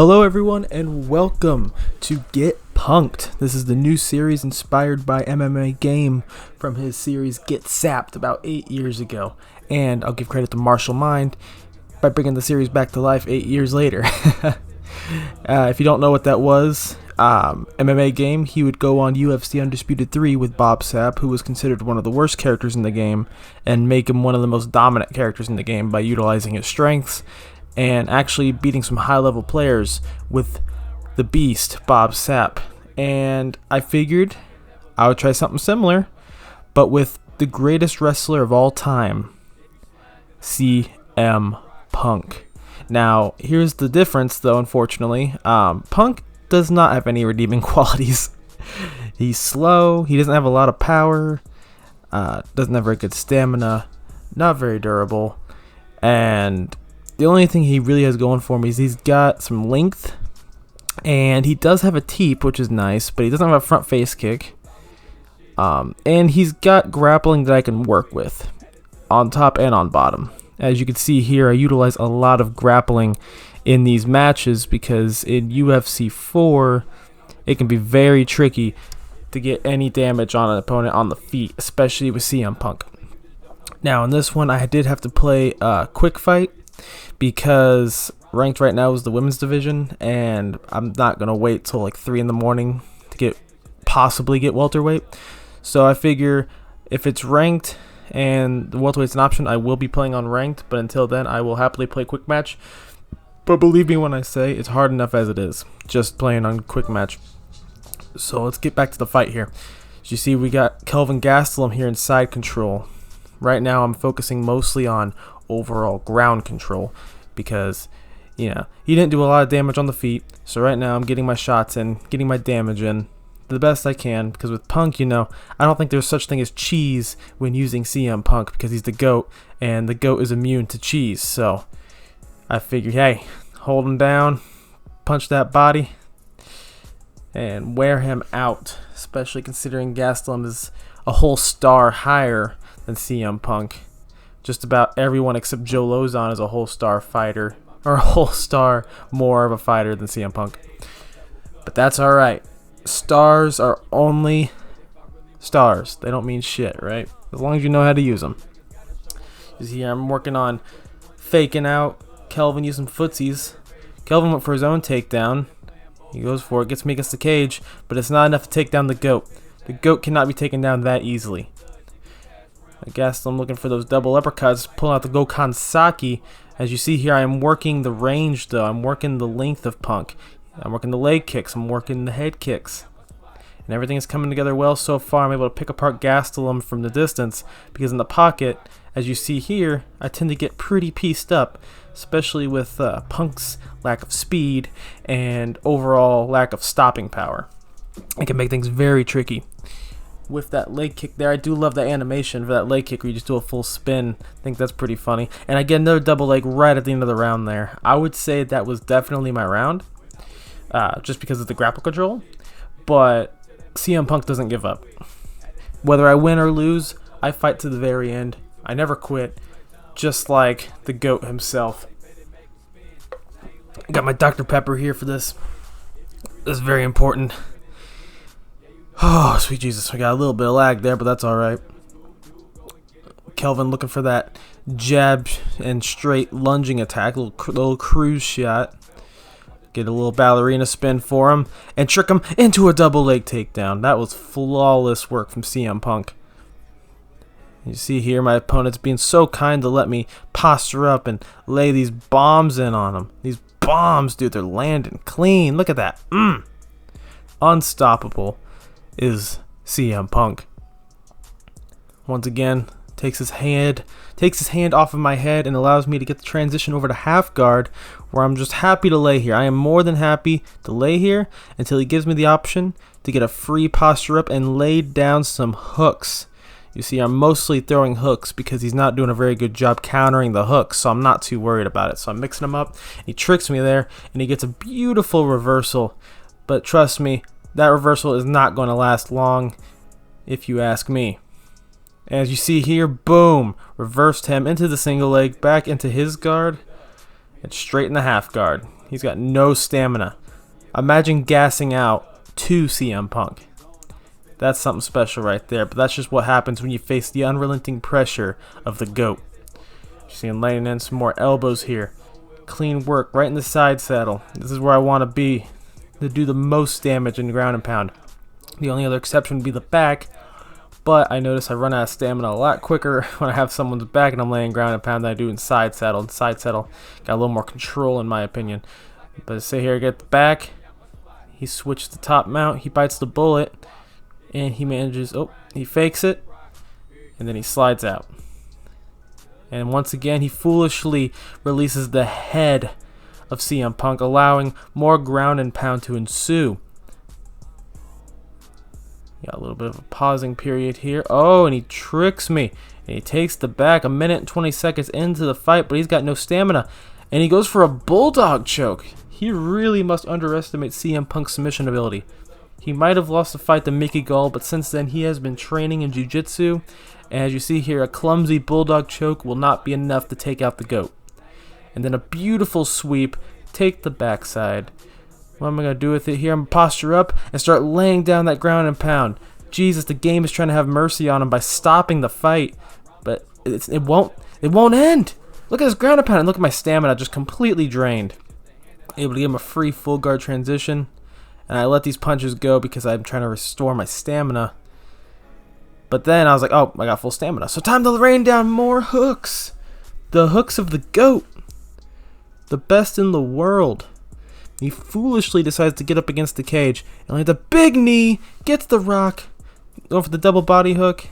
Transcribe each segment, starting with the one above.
Hello everyone and welcome to Get Punked. This is the new series inspired by MMAGAME from his series Get Sapped about 8 years ago. And I'll give credit to Marshall Mind by bringing the series back to life 8 years later. If you don't know what that was, MMAGAME, he would go on UFC Undisputed 3 with Bob Sapp, who was considered one of the worst characters in the game, and make him one of the most dominant characters in the game by utilizing his strengths and actually beating some high-level players with the beast, Bob Sapp. And I figured I would try something similar, but with the greatest wrestler of all time, CM Punk. Now, here's the difference, though, unfortunately. Punk does not have any redeeming qualities. He's slow, he doesn't have a lot of power, doesn't have very good stamina, not very durable, and the only thing he really has going for me is he's got some length, and he does have a teep, which is nice, but he doesn't have a front face kick. And he's got grappling that I can work with, on top and on bottom. As you can see here, I utilize a lot of grappling in these matches because in UFC 4, it can be very tricky to get any damage on an opponent on the feet, especially with CM Punk. Now, in this one, I did have to play a quick fight, because ranked right now is the women's division, and I'm not going to wait till like 3 in the morning to possibly get welterweight. So I figure if it's ranked and the welterweight's an option, I will be playing on ranked, but until then I will happily play quick match. But believe me when I say it's hard enough as it is, just playing on quick match. So let's get back to the fight here. As you see, we got Kelvin Gastelum here in side control. Right now I'm focusing mostly on overall ground control because, he didn't do a lot of damage on the feet. So right now I'm getting my shots in, getting my damage in the best I can, because with Punk, I don't think there's such thing as cheese when using CM Punk, because he's the GOAT, and the GOAT is immune to cheese. So I figured, hey, hold him down, punch that body, and wear him out, especially considering Gastelum is a whole star higher than CM Punk. Just about everyone except Joe Lozon is a whole star fighter, or a whole star more of a fighter than CM Punk. But that's alright. Stars are only stars. They don't mean shit, right? As long as you know how to use them. You see here, I'm working on faking out Kelvin using footsies. Kelvin went for his own takedown. He goes for it, gets me against the cage, but it's not enough to take down the GOAT. The GOAT cannot be taken down that easily. I guess I'm looking for those double uppercuts, pulling out the Gokhan Saki. As you see here, I am working the range, though. I'm working the length of Punk. I'm working the leg kicks. I'm working the head kicks. And everything is coming together well so far. I'm able to pick apart Gastelum from the distance, because in the pocket, as you see here, I tend to get pretty pieced up, especially with Punk's lack of speed and overall lack of stopping power. It can make things very tricky. With that leg kick there, I do love the animation for that leg kick where you just do a full spin. I think that's pretty funny. And I get another double leg right at the end of the round there. I would say that was definitely my round, just because of the grapple control. But CM Punk doesn't give up. Whether I win or lose, I fight to the very end. I never quit, just like the GOAT himself. Got my Dr. Pepper here for this. This is very important. Oh, sweet Jesus. We got a little bit of lag there, but that's alright. Kelvin looking for that jab and straight lunging attack. Little cruise shot. Get a little ballerina spin for him and trick him into a double leg takedown. That was flawless work from CM Punk. You see here, my opponent's being so kind to let me posture up and lay these bombs in on him. These bombs, dude, they're landing clean. Look at that. Unstoppable is CM Punk. Once again, takes his hand off of my head and allows me to get the transition over to half guard, where I'm just happy to lay here. I am more than happy to lay here until he gives me the option to get a free posture up and lay down some hooks. You see, I'm mostly throwing hooks because he's not doing a very good job countering the hooks, so I'm not too worried about it. So I'm mixing them up. He tricks me there, and he gets a beautiful reversal. But trust me, that reversal is not going to last long, if you ask me. As you see here, boom, reversed him into the single leg, back into his guard, and straight in the half guard. He's got no stamina. Imagine gassing out to CM Punk. That's something special right there, but that's just what happens when you face the unrelenting pressure of the GOAT. Seeing laying in some more elbows here. Clean work right in the side saddle. This is where I want to be to do the most damage in ground and pound. The only other exception would be the back, but I notice I run out of stamina a lot quicker when I have someone's back and I'm laying ground and pound than I do in side saddle. And side saddle got a little more control in my opinion. But say here, get the back. He switches the top mount. He bites the bullet, and he manages. Oh, he fakes it, and then he slides out. And once again, he foolishly releases the head of CM Punk, allowing more ground and pound to ensue. Got a little bit of a pausing period here. Oh, and he tricks me. And he takes the back 1 minute and 20 seconds into the fight, but he's got no stamina. And he goes for a bulldog choke. He really must underestimate CM Punk's submission ability. He might have lost the fight to Mickey Gall, but since then he has been training in jiu-jitsu. And as you see here, a clumsy bulldog choke will not be enough to take out the GOAT. And then a beautiful sweep, take the backside. What am I going to do with it here? I'm going to posture up and start laying down that ground and pound. Jesus, the game is trying to have mercy on him by stopping the fight. But it won't end. Look at this ground and pound and look at my stamina just completely drained. Able to give him a free full guard transition. And I let these punches go because I'm trying to restore my stamina. But then I was like, oh, I got full stamina. So time to rain down more hooks. The hooks of the GOAT. The best in the world. He foolishly decides to get up against the cage. And lands a big knee. Gets the rock. Going for the double body hook.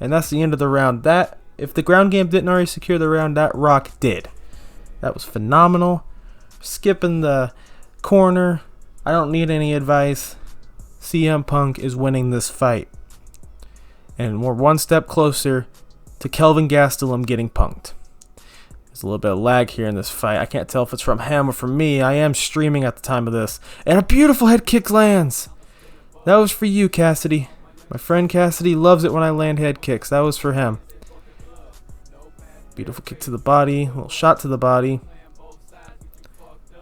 And that's the end of the round. That, if the ground game didn't already secure the round, that rock did. That was phenomenal. Skipping the corner. I don't need any advice. CM Punk is winning this fight. And we're one step closer to Kelvin Gastelum getting punked. There's a little bit of lag here in this fight. I can't tell if it's from him or from me. I am streaming at the time of this. And a beautiful head kick lands. That was for you, Cassidy. My friend Cassidy loves it when I land head kicks. That was for him. Beautiful kick to the body. A little shot to the body.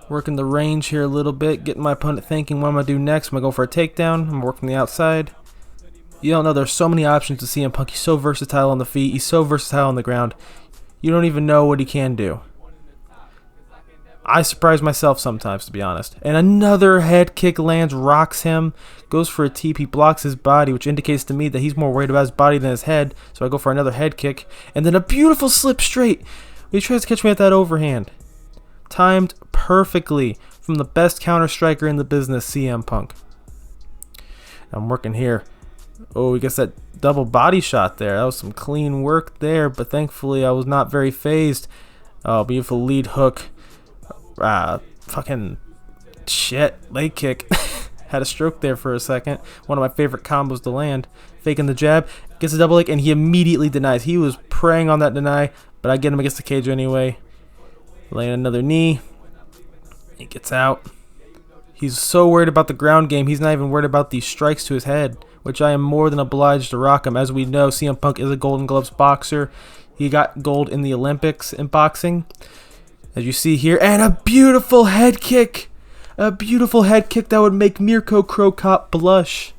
Working the range here a little bit. Getting my opponent thinking what I'm going to do next. I'm going to go for a takedown. I'm working the outside. You don't know, there's so many options to CM Punk. He's so versatile on the feet. He's so versatile on the ground. You don't even know what he can do. I surprise myself sometimes, to be honest. And another head kick lands, rocks him, goes for a TP, blocks his body, which indicates to me that he's more worried about his body than his head. So I go for another head kick. And then a beautiful slip straight. He tries to catch me at that overhand. Timed perfectly from the best counter striker in the business, CM Punk. I'm working here. Oh, he gets that double body shot there. That was some clean work there, but thankfully I was not very phased. Oh, beautiful lead hook. Fucking shit. Leg kick. Had a stroke there for a second. One of my favorite combos to land. Faking the jab. Gets a double leg, and he immediately denies. He was preying on that deny, but I get him against the cage anyway. Laying another knee. He gets out. He's so worried about the ground game, he's not even worried about these strikes to his head, which I am more than obliged to rock him. As we know, CM Punk is a Golden Gloves boxer. He got gold in the Olympics in boxing, as you see here. And a beautiful head kick. A beautiful head kick that would make Mirko Cro Cop blush.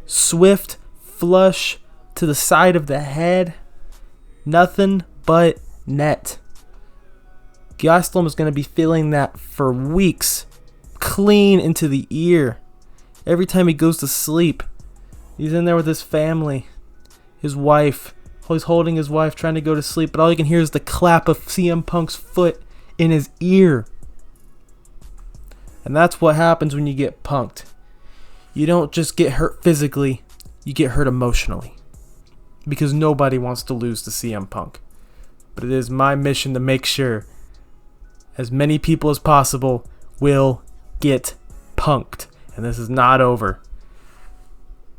Swift flush to the side of the head. Nothing but net. Gastelum is going to be feeling that for weeks. Clean into the ear. Every time he goes to sleep, he's in there with his family, his wife. He's holding his wife, trying to go to sleep, but all you can hear is the clap of CM Punk's foot in his ear. And that's what happens when you get punked. You don't just get hurt physically, you get hurt emotionally. Because nobody wants to lose to CM Punk. But it is my mission to make sure as many people as possible will get punked. And this is not over.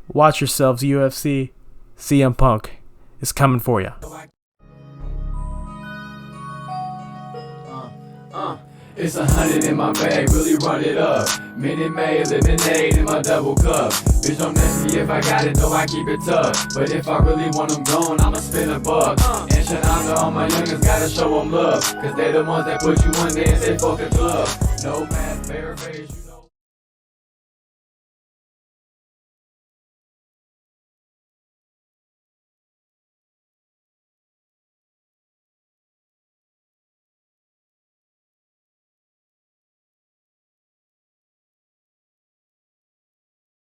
Watch yourselves, UFC. CM Punk is coming for you. It's 100 in my bag, really run it up. Minute Maid, lemonade in my double cup. Bitch, don't ask me if I got it, though I keep it tough. But if I really want them gone, I'ma spend a buck. And shout out to all my youngins, gotta show them love. Cause they the ones that put you in there and say fuck the club. No math, fair face.